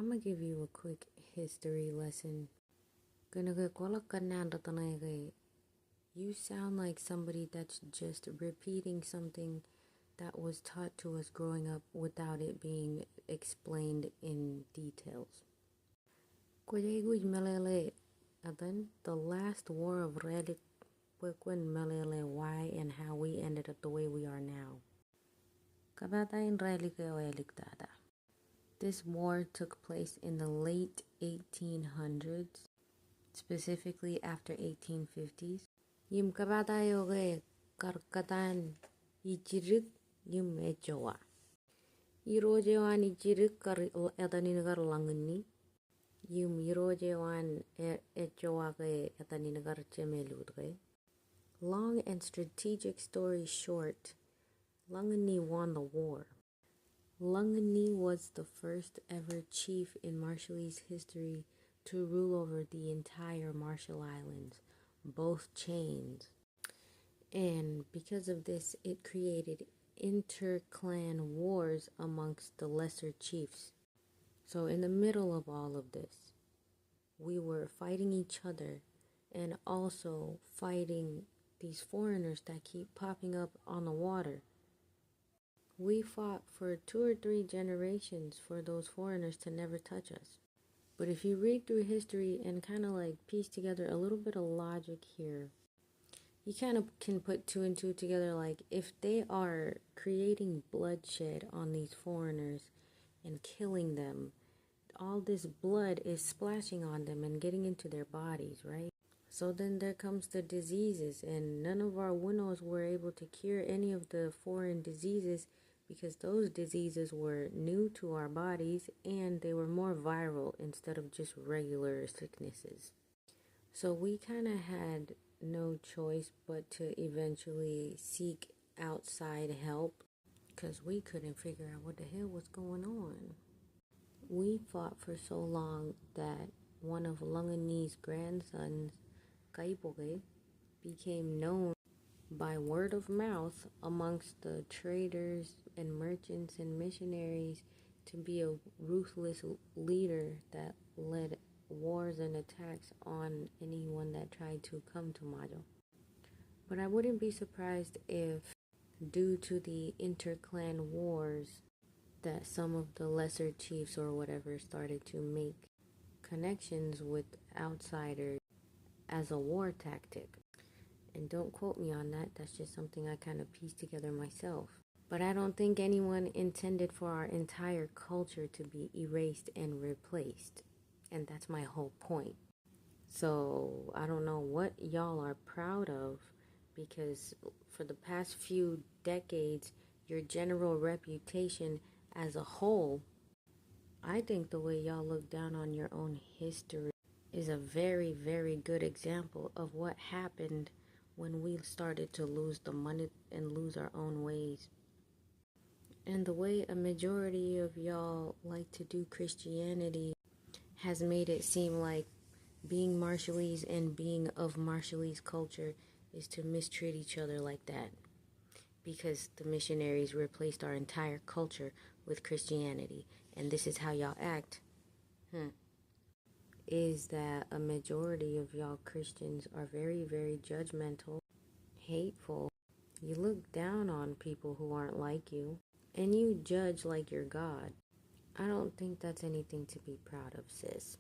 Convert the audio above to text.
I'm gonna give you a quick history lesson. You sound like somebody that's just repeating something that was taught to us growing up without it being explained in details. The last war of Relic why and how we ended up the way we are now. This war took place in the late 1800s, specifically after 1850s. Yim kabatayoge karkatan ichirik yim ejoa. Irojewan ichirik kar etaninagar langani. Yim irojewan ejoa ke etaninagar chemeludre. Long and strategic story short, Langani won the war. Langani was the first ever chief in Marshallese history to rule over the entire Marshall Islands, both chains. And because of this, it created inter-clan wars amongst the lesser chiefs. So in the middle of all of this, we were fighting each other and also fighting these foreigners that keep popping up on the water. We fought for 2 or 3 generations for those foreigners to never touch us. But if you read through history and kind of like piece together a little bit of logic here, you kind of can put 2 and 2 together. Like if they are creating bloodshed on these foreigners and killing them, all this blood is splashing on them and getting into their bodies, right? So then there comes the diseases, and none of our winnows were able to cure any of the foreign diseases because those diseases were new to our bodies and they were more viral instead of just regular sicknesses. So we kind of had no choice but to eventually seek outside help because we couldn't figure out what the hell was going on. We fought for so long that one of Langani's grandsons, Kaipoge, became known by word of mouth amongst the traders and merchants and missionaries to be a ruthless leader that led wars and attacks on anyone that tried to come to Majo. But I wouldn't be surprised if, due to the inter-clan wars, that some of the lesser chiefs or whatever started to make connections with outsiders as a war tactic. And don't quote me on that, that's just something I kind of pieced together myself. But I don't think anyone intended for our entire culture to be erased and replaced. And that's my whole point. So I don't know what y'all are proud of, because for the past few decades, your general reputation as a whole, I think the way y'all look down on your own history is a very, very good example of what happened when we started to lose the money and lose our own ways. And the way a majority of y'all like to do Christianity has made it seem like being Marshallese and being of Marshallese culture is to mistreat each other like that, because the missionaries replaced our entire culture with Christianity, and this is how y'all act. Is that a majority of y'all Christians are very, very judgmental, hateful. You look down on people who aren't like you, and you judge like you're God. I don't think that's anything to be proud of, sis.